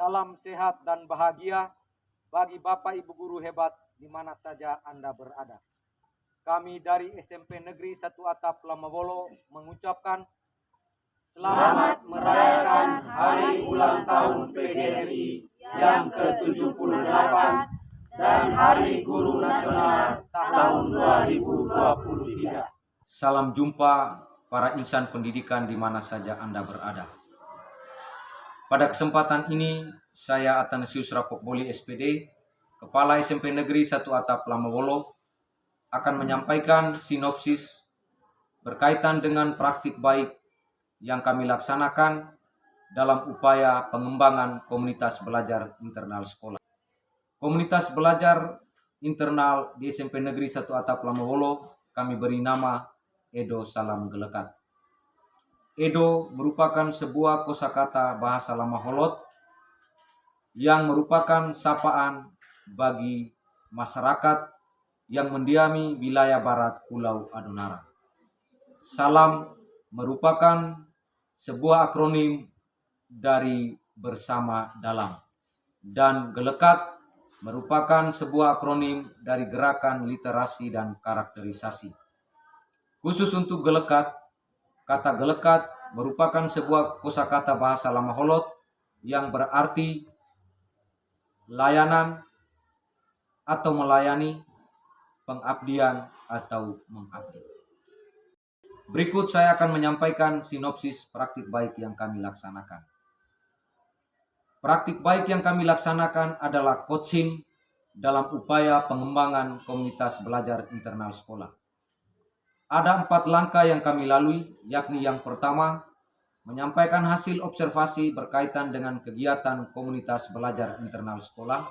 Salam sehat dan bahagia bagi Bapak Ibu guru hebat di mana saja Anda berada. Kami dari SMP Negeri 1 Atap Lamawolo mengucapkan selamat merayakan Hari Ulang Tahun PGRI yang ke-78 dan Hari Guru Nasional tahun 2023. Salam jumpa para insan pendidikan di mana saja Anda berada. Pada kesempatan ini, saya Athanasius Rapokboli SPD, Kepala SMP Negeri 1 Atap Lamawolo, akan menyampaikan sinopsis berkaitan dengan praktik baik yang kami laksanakan dalam upaya pengembangan komunitas belajar internal sekolah. Komunitas belajar internal di SMP Negeri 1 Atap Lamawolo kami beri nama Edo Salam Gelekat. Edo merupakan sebuah kosakata bahasa Lamaholot yang merupakan sapaan bagi masyarakat yang mendiami wilayah barat Pulau Adonara. Salam merupakan sebuah akronim dari bersama dalam, dan Gelekat merupakan sebuah akronim dari gerakan literasi dan karakterisasi. Khusus untuk Gelekat, kata Gelekat merupakan sebuah kosakata bahasa Lamaholot yang berarti layanan atau melayani, pengabdian atau mengabdi. Berikut saya akan menyampaikan sinopsis praktik baik yang kami laksanakan. Praktik baik yang kami laksanakan adalah coaching dalam upaya pengembangan komunitas belajar internal sekolah. Ada 4 langkah yang kami lalui, yakni yang pertama, menyampaikan hasil observasi berkaitan dengan kegiatan komunitas belajar internal sekolah.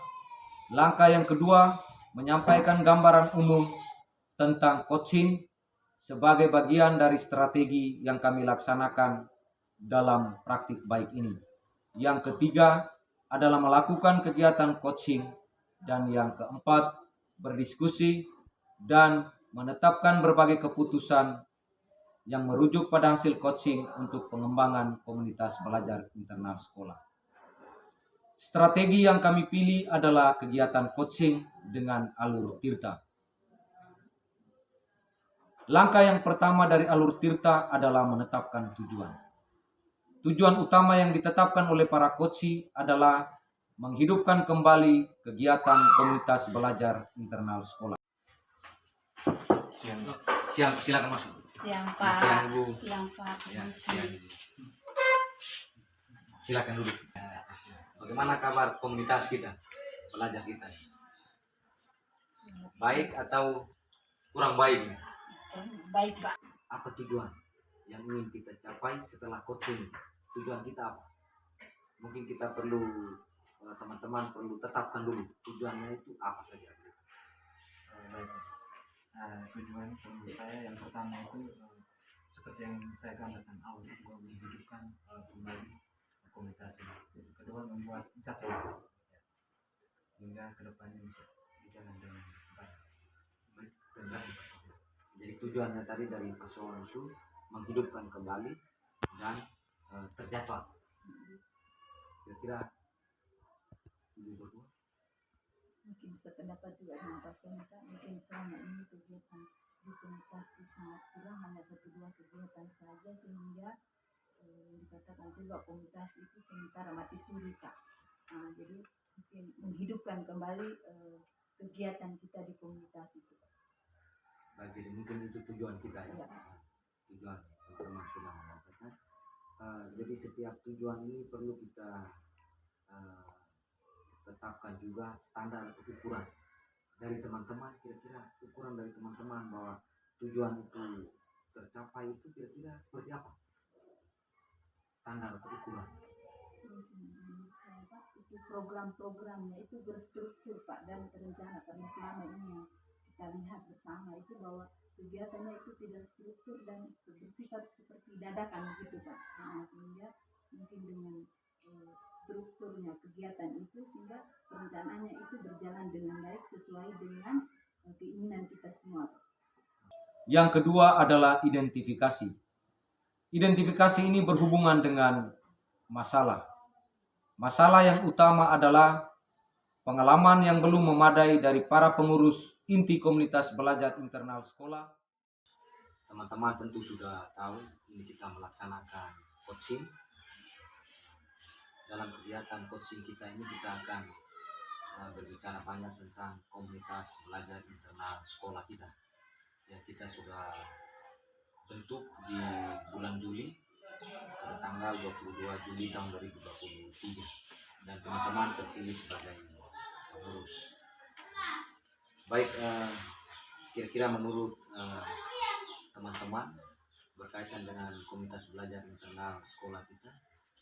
Langkah yang kedua, menyampaikan gambaran umum tentang coaching sebagai bagian dari strategi yang kami laksanakan dalam praktik baik ini. Yang ketiga adalah melakukan kegiatan coaching, dan yang keempat berdiskusi dan menetapkan berbagai keputusan yang merujuk pada hasil coaching untuk pengembangan komunitas belajar internal sekolah. Strategi yang kami pilih adalah kegiatan coaching dengan alur tirta. Langkah yang pertama dari alur tirta adalah menetapkan tujuan. Tujuan utama yang ditetapkan oleh para coachi adalah menghidupkan kembali kegiatan komunitas belajar internal sekolah. Siang, silakan masuk. Siang Pak. Siang Ibu. Siang Pak. Ya, siang. Silakan duduk. Bagaimana kabar komunitas kita, pelajar kita? Baik atau kurang baik? Baik Pak. Apa tujuan yang ingin kita capai setelah coaching? Tujuan kita apa? Mungkin kita perlu, teman-teman perlu tetapkan dulu tujuannya itu apa saja. Baik. Tujuan menurut saya yang pertama itu seperti yang saya gambarkan awal itu menghidupkan kembali komunitas ini. Kedua, membuat jadwal sehingga kedepannya bisa berjalan dengan baik. Terima kasih. Jadi tujuannya tadi dari persoalan itu menghidupkan kembali dan terjadwal. Kira-kira Ibu berdua Mungkin sependapat juga dengan Pak Senka, mungkin selama ini kegiatan di komunitas itu sangat kurang, hanya 1-2 kegiatan saja, sehingga dikatakan juga komunitas itu sementara mati suri Kak. Jadi mungkin menghidupkan kembali kegiatan kita di komunitas itu. Baik, jadi mungkin itu tujuan kita ya. Ya. Tujuan teman sudah mengatakan. Jadi setiap tujuan ini perlu kita tetapkan juga standar atau ukuran dari teman-teman. Kira-kira ukuran dari teman-teman bahwa tujuan itu tercapai itu kira-kira seperti apa? Standar atau ukuran? Itu program-programnya itu berstruktur Pak, dan terencana, karena selama ini yang kita lihat bersama itu bahwa kegiatannya itu tidak struktur dan bersifat seperti dadakan gitu Pak. Sehingga mungkin dengan strukturnya kegiatan itu, sehingga perencanaannya itu berjalan dengan baik sesuai dengan keinginan kita semua. Yang kedua adalah identifikasi. Identifikasi ini berhubungan dengan masalah. Masalah yang utama adalah pengalaman yang belum memadai dari para pengurus inti komunitas belajar internal sekolah. Teman-teman tentu sudah tahu ini kita melaksanakan coaching. Dalam kegiatan coaching kita ini kita akan berbicara banyak tentang komunitas belajar internal sekolah kita. Ya, kita sudah bentuk di bulan Juli pada tanggal 22 Juli tahun 2023 dan teman-teman terpilih sebagai pengurus. Baik, kira-kira menurut teman-teman berkaitan dengan komunitas belajar internal sekolah kita,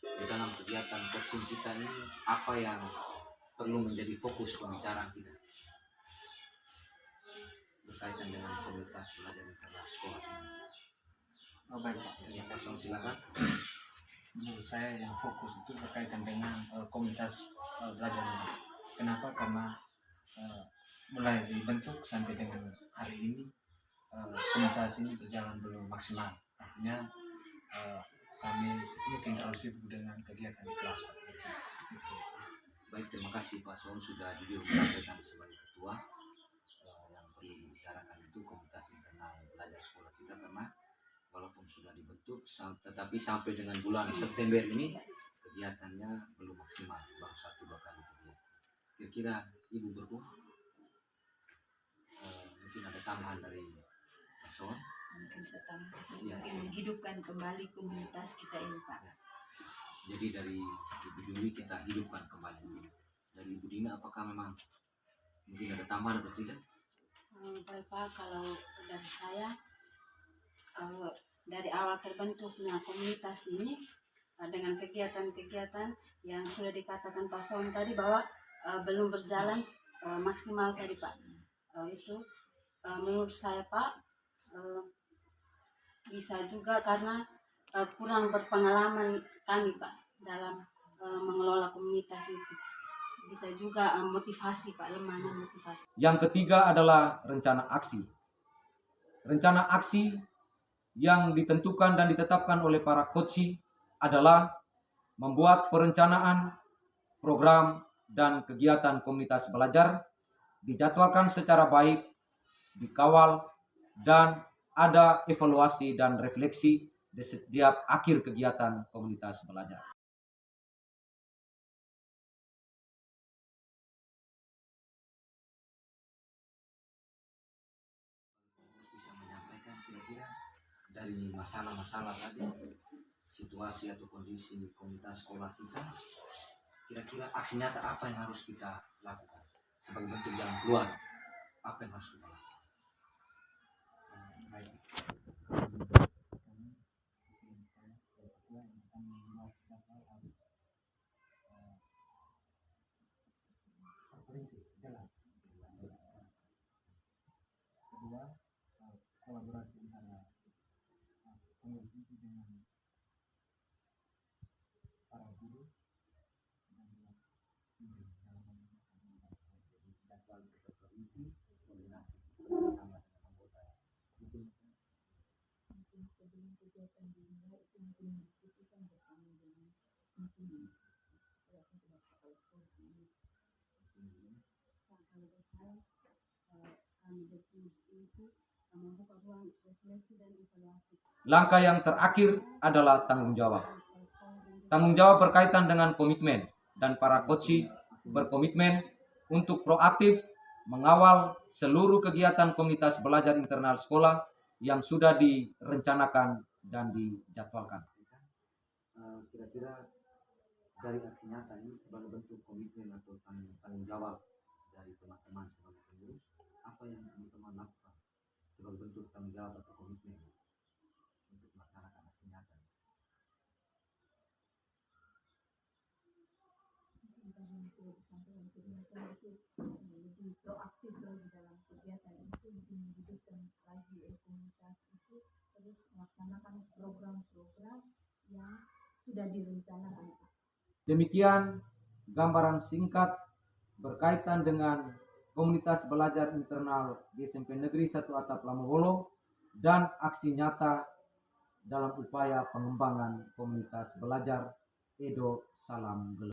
di dalam kegiatan coaching kita ini apa yang perlu menjadi fokus pembicaraan kita berkaitan dengan komunitas belajar internal sekolah ini? Baik Pak, terima kasih. Silakan. Menurut saya yang fokus itu berkaitan dengan komunitas belajar ini. Kenapa? Karena mulai dibentuk sampai dengan hari ini komunitas ini berjalan belum maksimal. Artinya kami mungkin terlalu sibuk dengan kegiatan di kelas. Baik, terima kasih Pak Son sudah jujur menyampaikan sebagai ketua. Yang perlu dibicarakan itu komunitas internal belajar sekolah kita, karena walaupun sudah dibentuk tetapi sampai dengan bulan September ini kegiatannya belum maksimal, baru 1-2 kali kegiatan. Kira-kira Ibu berdua mungkin ada tambahan dari Pak Son? Mungkin setambah, Ya, mungkin menghidupkan kembali komunitas kita ini Pak. Jadi dari Ibu Juli kita hidupkan kembali. Dari Ibu Dina, apakah memang mungkin ada tambahan atau tidak? Baik Pak, kalau dari saya dari awal terbentuknya komunitas ini dengan kegiatan-kegiatan yang sudah dikatakan Pak Son tadi bahwa belum berjalan maksimal tadi Pak. Itu menurut saya Pak bisa juga karena kurang berpengalaman kami Pak dalam mengelola komunitas itu. Bisa juga motivasi Pak, lemahnya motivasi. Yang ketiga adalah rencana aksi. Rencana aksi yang ditentukan dan ditetapkan oleh para coach adalah membuat perencanaan, program, dan kegiatan komunitas belajar, dijadwalkan secara baik, dikawal, dan ada evaluasi dan refleksi di setiap akhir kegiatan komunitas belajar. Bisa menyampaikan kira-kira dari masalah-masalah tadi, situasi atau kondisi komunitas sekolah kita, kira-kira aksi nyata apa yang harus kita lakukan sebagai bentuk jalan keluar, apa yang harus kita lakukan? Baik. Kedua, kolaborasi antara pengurus inti dengan para guru dan juga dalam jadwal inti, koordinasi bersama dengan anggota itu. Mungkin sebelum kegiatan dimulai itu mungkin diskusikan bersama dengan intinya. Ya, untuk kepala sekolah ini. Kalau saya kami berdiskusi itu membuka ruang refleksi dan evaluasi. Langkah yang terakhir adalah tanggung jawab. Tanggung jawab berkaitan dengan komitmen, dan para coach berkomitmen untuk proaktif mengawal seluruh kegiatan komunitas belajar internal sekolah yang sudah direncanakan dan dijadwalkan. Kira-kira dari aksi nyata ini sebagai bentuk komitmen atau tanggung jawab dari teman-teman sebagai pengurus, apa yang teman-teman lakukan sebagai bentuk tanggung jawab atau komitmen untuk melaksanakan aksi nyata? Lebih proaktif lagi dalam kegiatan itu, lebih menghidupkan lagi komunitas itu, terus melaksanakan program-program yang sudah direncanakan. Demikian gambaran singkat berkaitan dengan komunitas belajar internal di SMP Negeri 1 Atap Lamoholo dan aksi nyata dalam upaya pengembangan komunitas belajar Edo Salam Gelar.